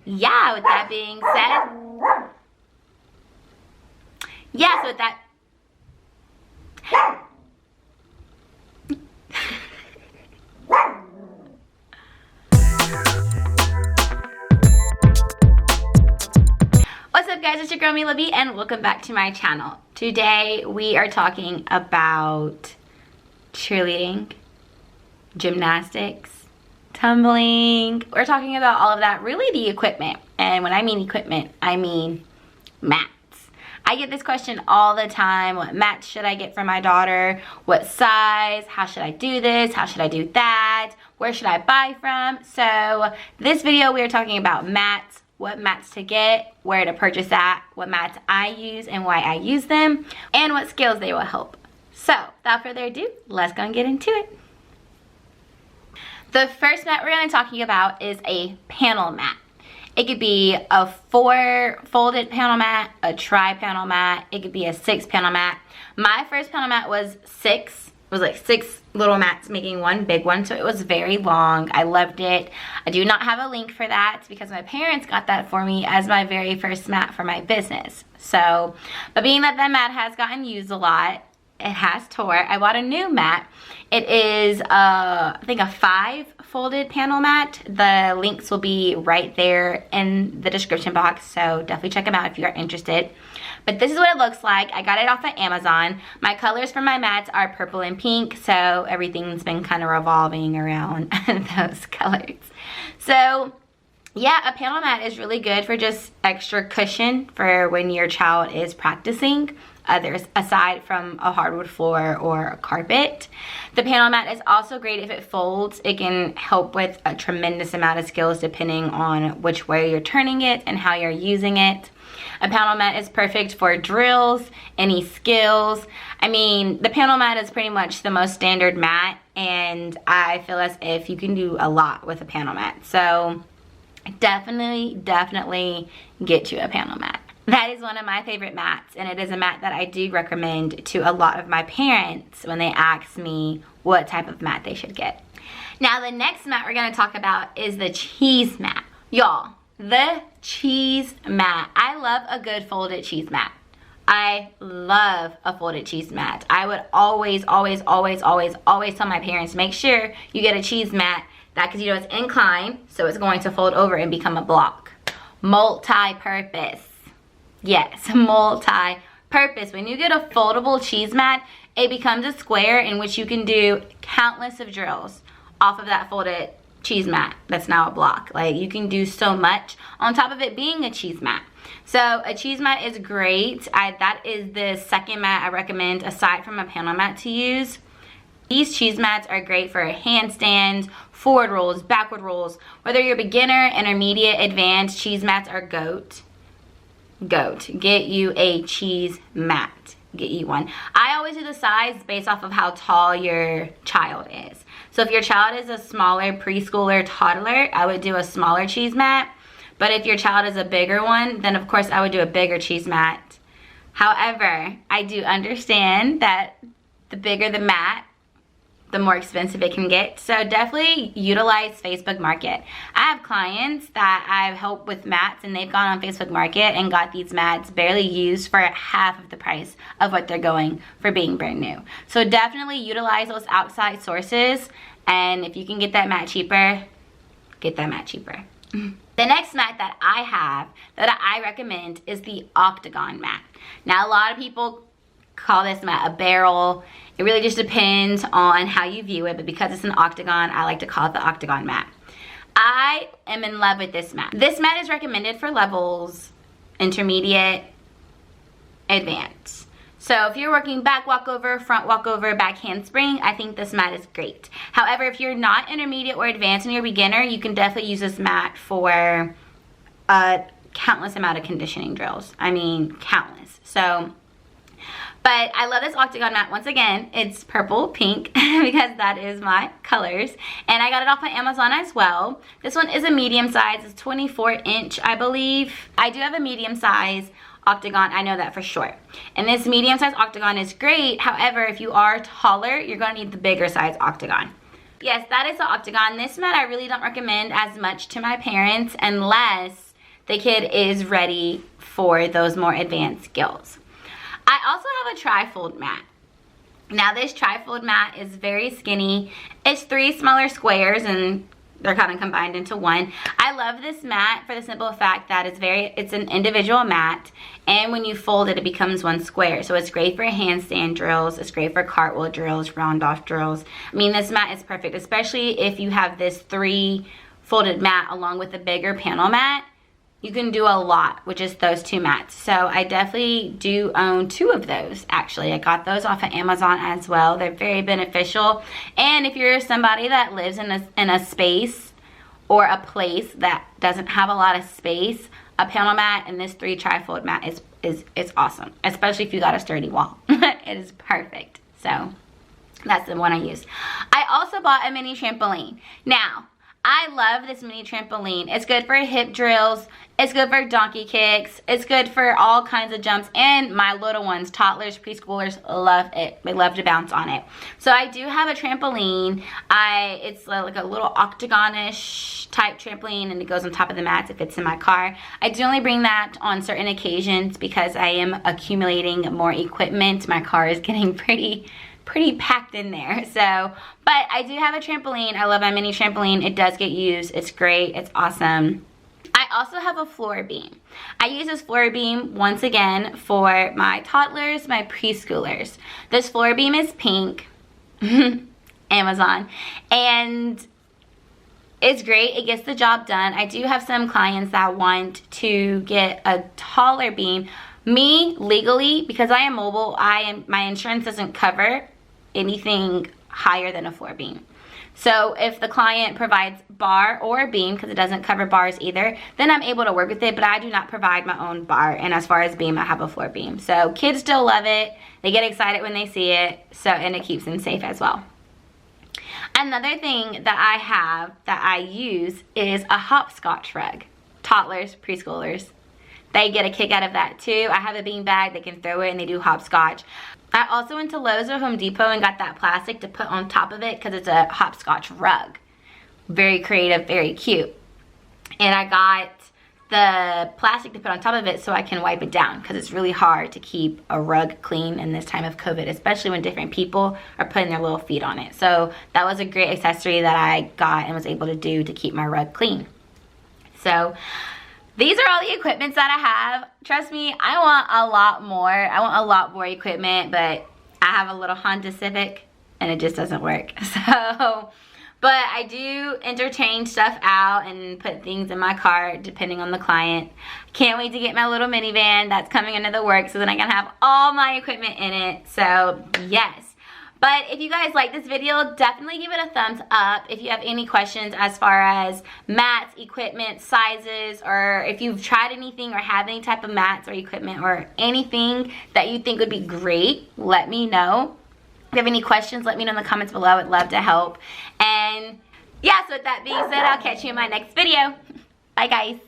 yeah, with that being said, yeah, so with that, what's up guys, it's your girl milabtumbles and welcome back to my channel. Today we are talking about cheerleading, gymnastics, tumbling. We're talking about all of that, really the equipment. And when I mean equipment, I mean mats. I get this question all the time. What mats should I get for my daughter? What size? How should I do this? How should I do that? Where should I buy from? So this video we are talking about mats, what mats to get, where to purchase at, what mats I use and why I use them, and what skills they will help. So without further ado, let's go and get into it. The first mat we're going to be talking about is a panel mat. It could be a 4-folded panel mat, a tri-panel mat, it could be a 6-panel mat. My first panel mat was 6. It was like 6 little mats making one big one, so it was very long. I loved it. I do not have a link for that because my parents got that for me as my very first mat for my business. So, but being that mat has gotten used a lot, it has tore, I bought a new mat. It is I think a 5-folded panel mat. The links will be right there in the description box, so definitely check them out if you are interested. But this is what it looks like. I got it off of Amazon. My colors for my mats are purple and pink, so everything's been kind of revolving around those colors. So yeah, a panel mat is really good for just extra cushion for when your child is practicing. Others aside from a hardwood floor or a carpet. The panel mat is also great if it folds. It can help with a tremendous amount of skills depending on which way you're turning it and how you're using it. A panel mat is perfect for drills, any skills. I mean, the panel mat is pretty much the most standard mat, and I feel as if you can do a lot with a panel mat. So definitely get you a panel mat. That is one of my favorite mats, and it is a mat that I do recommend to a lot of my parents when they ask me what type of mat they should get. Now the next mat we're going to talk about is the cheese mat. Y'all, the cheese mat. I love a good folded cheese mat. I love a folded cheese mat. I would always tell my parents, make sure you get a cheese mat that, because you know it's inclined, so it's going to fold over and become a block. Multi-purpose. Yes, multi-purpose. When you get a foldable cheese mat, it becomes a square in which you can do countless of drills off of that folded cheese mat that's now a block. Like, you can do so much on top of it being a cheese mat. So a cheese mat is great. That is the second mat I recommend aside from a panel mat to use. These cheese mats are great for handstands, forward rolls, backward rolls. Whether you're beginner, intermediate, advanced, cheese mats are GOAT. Get you a cheese mat. Get you one. I always do the size based off of how tall your child is. So if your child is a smaller preschooler, toddler, I would do a smaller cheese mat. But if your child is a bigger one, then of course I would do a bigger cheese mat. However, I do understand that the bigger the mat, the more expensive it can get. So definitely utilize Facebook Market. I have clients that I've helped with mats and they've gone on Facebook Market and got these mats barely used for half of the price of what they're going for being brand new. So definitely utilize those outside sources, and if you can get that mat cheaper, get that mat cheaper. The next mat that I have that I recommend is the Octagon Mat. Now a lot of people call this mat a barrel. It really just depends on how you view it, but because it's an octagon, I like to call it the Octagon Mat. I am in love with this mat. This mat is recommended for levels intermediate, advanced. So if you're working back walkover, front walkover, back handspring, I think this mat is great. However, if you're not intermediate or advanced and you're a beginner, you can definitely use this mat for a countless amount of conditioning drills. I mean, countless. So, but I love this Octagon mat. Once again, it's purple, pink, because that is my colors. And I got it off of Amazon as well. This one is a medium size. It's 24-inch, I believe. I do have a medium size Octagon, I know that for sure. And this medium size Octagon is great. However, if you are taller, you're gonna need the bigger size Octagon. Yes, that is the Octagon. This mat I really don't recommend as much to my parents unless the kid is ready for those more advanced skills. I also have a trifold mat. Now this trifold mat is very skinny. It's 3 smaller squares and they're kind of combined into one. I love this mat for the simple fact that it's an individual mat, and when you fold it, it becomes one square. So it's great for handstand drills. It's great for cartwheel drills, round off drills. I mean, this mat is perfect, especially if you have this 3 folded mat along with a bigger panel mat. You can do a lot with just those 2 mats. So I definitely do own 2 of those, actually. I got those off of Amazon as well. They're very beneficial. And if you're somebody that lives in a space or a place that doesn't have a lot of space, a panel mat and this 3 trifold mat is awesome, especially if you got a sturdy wall. It is perfect. So that's the one I use. I also bought a mini trampoline. Now, I love this mini trampoline. It's good for hip drills. It's good for donkey kicks. It's good for all kinds of jumps. And my little ones, toddlers, preschoolers, love it. They love to bounce on it. So I do have a trampoline. It's like a little octagon-ish type trampoline, and it goes on top of the mats. It fits in my car. I do only bring that on certain occasions because I am accumulating more equipment. My car is getting pretty packed in there. So, but I do have a trampoline. I love my mini trampoline. It does get used. It's great. It's awesome. I also have a floor beam. I use this floor beam once again for my toddlers, my preschoolers. This floor beam is pink. Amazon. And it's great. It gets the job done. I do have some clients that want to get a taller beam. Me, legally, because I am mobile, my insurance doesn't cover anything higher than a floor beam. So if the client provides bar or beam, because it doesn't cover bars either, then I'm able to work with it, but I do not provide my own bar. And as far as beam, I have a floor beam. So kids still love it. They get excited when they see it. So, and it keeps them safe as well. Another thing that I have that I use is a Hopscotch Rug. Toddlers, preschoolers, they get a kick out of that too. I have a bean bag, they can throw it and they do hopscotch. I also went to Lowe's or Home Depot and got that plastic to put on top of it because it's a hopscotch rug. Very creative, very cute. And I got the plastic to put on top of it so I can wipe it down because it's really hard to keep a rug clean in this time of COVID, especially when different people are putting their little feet on it. So that was a great accessory that I got and was able to do to keep my rug clean. So these are all the equipments that I have. Trust me, I want a lot more. I want a lot more equipment, but I have a little Honda Civic and it just doesn't work. So, but I do interchange stuff out and put things in my car depending on the client. Can't wait to get my little minivan that's coming into the work so then I can have all my equipment in it. So yes. But if you guys like this video, definitely give it a thumbs up. If you have any questions as far as mats, equipment, sizes, or if you've tried anything or have any type of mats or equipment or anything that you think would be great, let me know. If you have any questions, let me know in the comments below. I'd love to help. And yeah, so with that being said, I'll catch you in my next video. Bye guys.